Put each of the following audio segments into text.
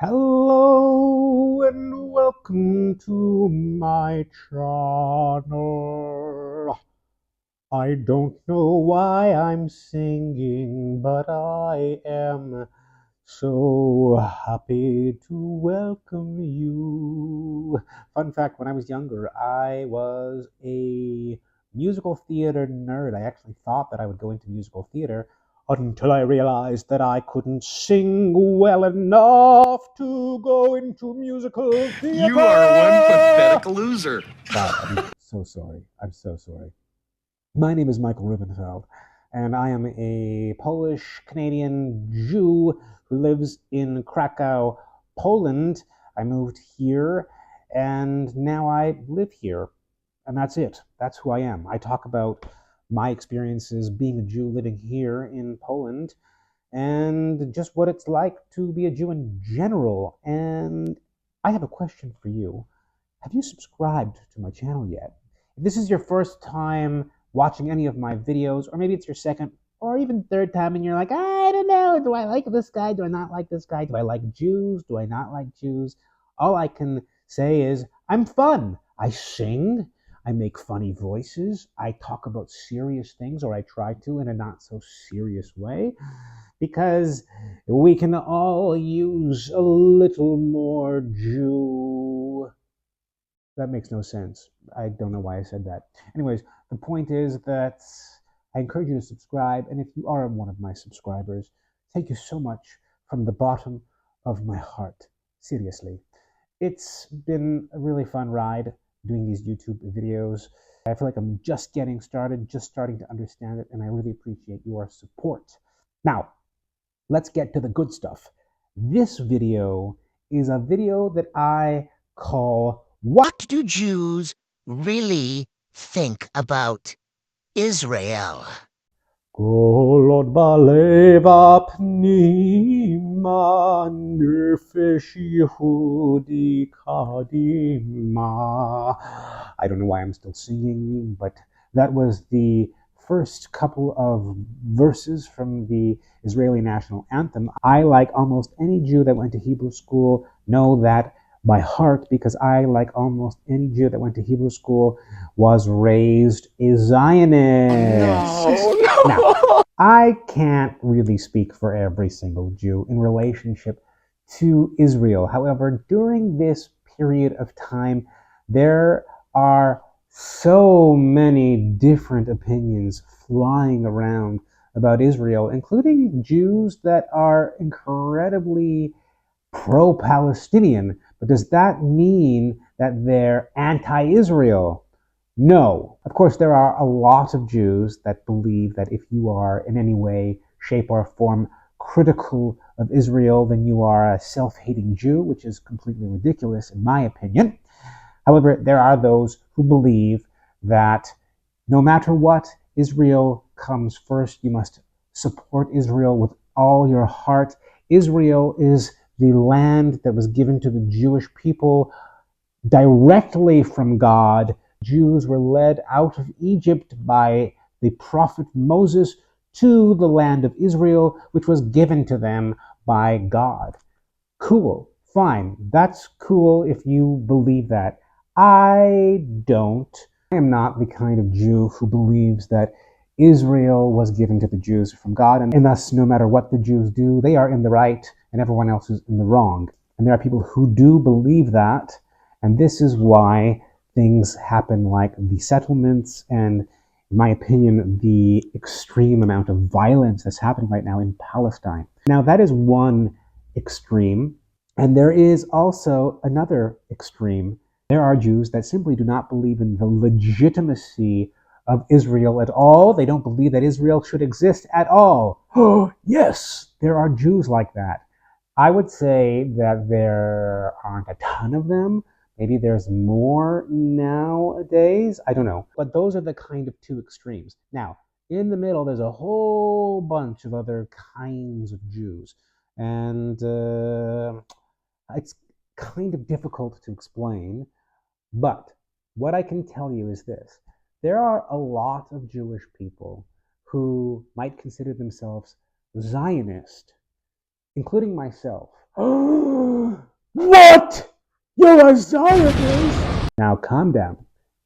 Hello and welcome to my channel. I don't know why I'm singing, but I am so happy to welcome you. Fun fact, when I was younger, I was a musical theater nerd. I actually thought that I would go into musical theater until I realized that I couldn't sing well enough to go into musical You are one theater. pathetic loser. Wow, I'm so sorry. I'm so sorry. My name is Michael Rubenfeld, and I am a Polish Canadian Jew who lives in Krakow, Poland. I moved here, and now I live here, and that's it. That's who I am. I talk about my experiences being a Jew living here in Poland, and just what it's like to be a Jew in general. And I have a question for you. Have you subscribed to my channel yet? If this is your first time watching any of my videos, or maybe it's your second or even third time, and you're like, I don't know, do I like this guy? Do I not like this guy? Do I like Jews? Do I not like Jews? All I can say is, I'm fun. I sing. I make funny voices. I talk about serious things, or I try to in a not so serious way, because we can all use a little more Jew. That makes no sense. I don't know why I said that. Anyways, the point is that I encourage you to subscribe, and if you are one of my subscribers, thank you so much from the bottom of my heart. Seriously. It's been a really fun ride doing these YouTube videos. I feel like I'm just getting started, just starting to understand it, and I really appreciate your support. Now, let's get to the good stuff. This video is a video that I call What do Jews really think about Israel? Kolot baleva pnima nefesh Yehudi kadima. I don't know why I'm still singing, but that was the first couple of verses from the Israeli national anthem. I, like almost any Jew that went to Hebrew school, know that by heart because I, like almost any Jew that went to Hebrew school, was raised a Zionist. Now, I can't really speak for every single Jew in relationship to Israel. However, during this period of time, there are so many different opinions flying around about Israel, including Jews that are incredibly pro Palestinian. But does that mean that they're anti Israel? No. Of course, there are a lot of Jews that believe that if you are in any way, shape, or form critical of Israel, then you are a self hating Jew, which is completely ridiculous, in my opinion. However, there are those who believe that no matter what, Israel comes first. You must support Israel with all your heart. Israel is the land that was given to the Jewish people directly from God. Jews were led out of Egypt by the prophet Moses to the land of Israel, which was given to them by God. Cool, fine. That's cool if you believe that. I don't. I am not the kind of Jew who believes that Israel was given to the Jews from God, and thus, no matter what the Jews do, they are in the right and everyone else is in the wrong. And there are people who do believe that, and this is why things happen like the settlements and, in my opinion, the extreme amount of violence that's happening right now in Palestine. Now, that is one extreme, and there is also another extreme. There are Jews that simply do not believe in the legitimacy of Israel at all. They don't believe that Israel should exist at all. Oh, yes, there are Jews like that. I would say that there aren't a ton of them. Maybe there's more nowadays. I don't know. But those are the kind of two extremes. Now, in the middle, there's a whole bunch of other kinds of Jews. And it's kind of difficult to explain. But what I can tell you is this: there are a lot of Jewish people who might consider themselves Zionist, including myself. You're a Zionist! Now calm down.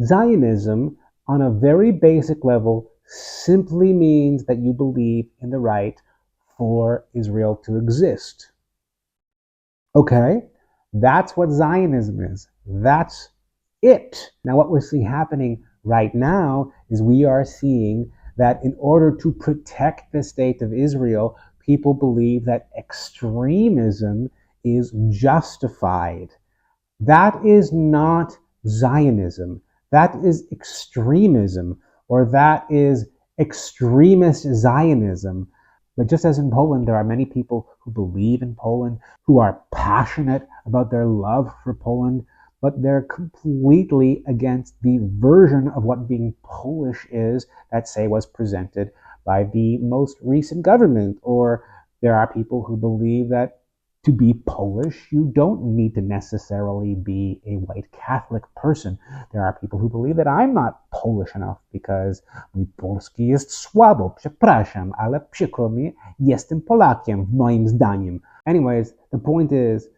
Zionism, on a very basic level, simply means that you believe in the right for Israel to exist. Okay? That's what Zionism is. That's it. Now, what we're seeing happening right now is we are seeing that in order to protect the state of Israel, people believe that extremism is justified. That is not Zionism. That is extremism, or that is extremist Zionism. But just as in Poland, there are many people who believe in Poland, who are passionate about their love for Poland, but they're completely against the version of what being Polish is that, say, was presented by the most recent government. Or there are people who believe that to be Polish, you don't need to necessarily be a white Catholic person. There are people who believe that I'm not Polish enough because mój polski jest słabo. Przepraszam, ale przykro mi, jestem Polakiem, moim zdaniem. Anyways, the point is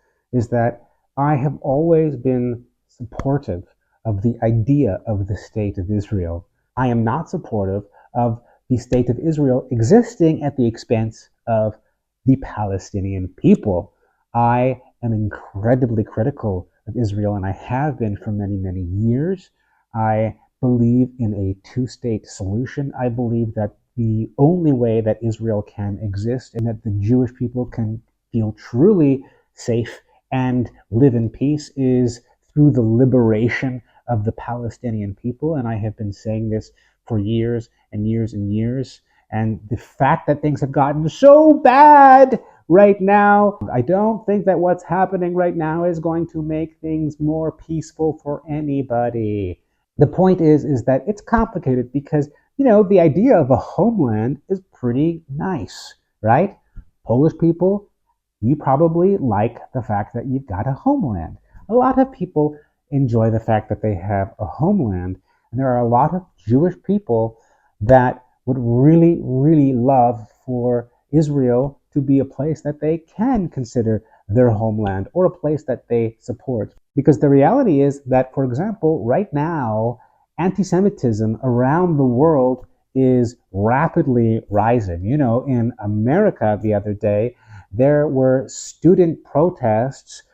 that I have always been supportive of the idea of the state of Israel. I am not supportive of the state of Israel existing at the expense of the Palestinian people. I am incredibly critical of Israel, and I have been for many, many years. I believe in a two-state solution. I believe that the only way that Israel can exist and that the Jewish people can feel truly safe and live in peace is through the liberation of the Palestinian people. And I have been saying this for years and years and years. And the fact that things have gotten so bad right now, I don't think that what's happening right now is going to make things more peaceful for anybody. The point is that it's complicated because, the idea of a homeland is pretty nice, right? Polish people, you probably like the fact that you've got a homeland. A lot of people enjoy the fact that they have a homeland, and there are a lot of Jewish people that would really, really love for Israel to be a place that they can consider their homeland or a place that they support. Because the reality is that, for example, right now, anti-Semitism around the world is rapidly rising. In America the other day, there were student protests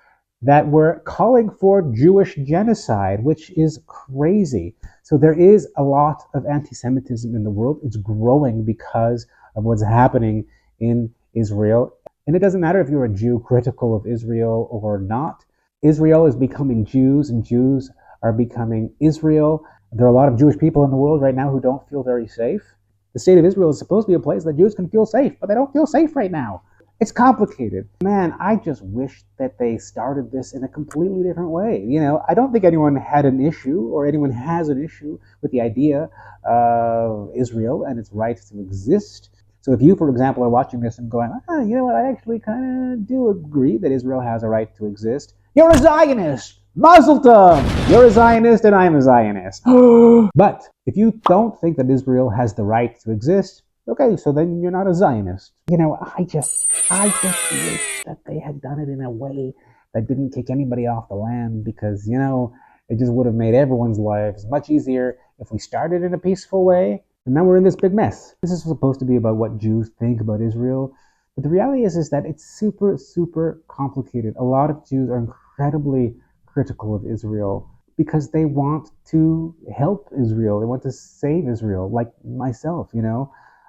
that were calling for Jewish genocide, which is crazy. So there is a lot of anti-Semitism in the world. It's growing because of what's happening in Israel. And it doesn't matter if you're a Jew critical of Israel or not. Israel is becoming Jews, and Jews are becoming Israel. There are a lot of Jewish people in the world right now who don't feel very safe. The state of Israel is supposed to be a place that Jews can feel safe, but they don't feel safe right now. It's complicated. Man, I just wish that they started this in a completely different way. I don't think anyone had an issue or anyone has an issue with the idea of Israel and its right to exist. So if you, for example, are watching this and going, you know what, I actually kind of do agree that Israel has a right to exist, you're a Zionist! Mazel tov! You're a Zionist and I'm a Zionist. But if you don't think that Israel has the right to exist, okay, so then you're not a Zionist. I just wish that they had done it in a way that didn't kick anybody off the land because, it just would have made everyone's lives much easier if we started in a peaceful way. And now we're in this big mess. This is supposed to be about what Jews think about Israel. But the reality is that it's super, super complicated. A lot of Jews are incredibly critical of Israel because they want to help Israel. They want to save Israel, like myself,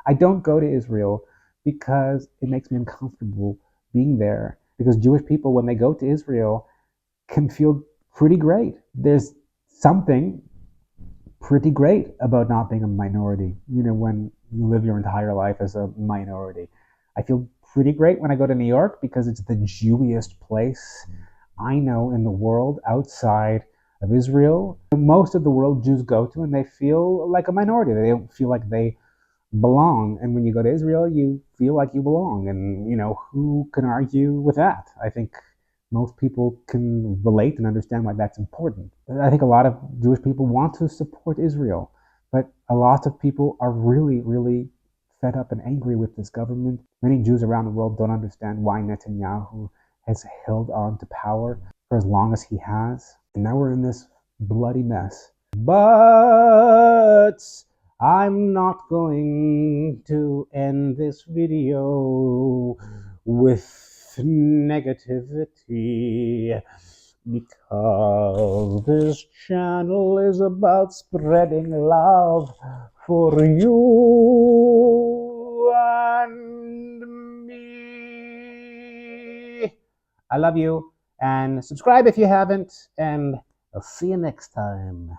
I don't go to Israel because it makes me uncomfortable being there. Because Jewish people, when they go to Israel, can feel pretty great. There's something pretty great about not being a minority, when you live your entire life as a minority. I feel pretty great when I go to New York because it's the Jewiest place I know in the world outside of Israel. Most of the world Jews go to and they feel like a minority. They don't feel like they belong. And when you go to Israel, you feel like you belong. And, who can argue with that? I think most people can relate and understand why that's important. I think a lot of Jewish people want to support Israel, but a lot of people are really, really fed up and angry with this government. Many Jews around the world don't understand why Netanyahu has held on to power. for as long as he has. And now we're in this bloody mess. But I'm not going to end this video with negativity, because this channel is about spreading love for you and me. I love you, and subscribe if you haven't, and I'll see you next time.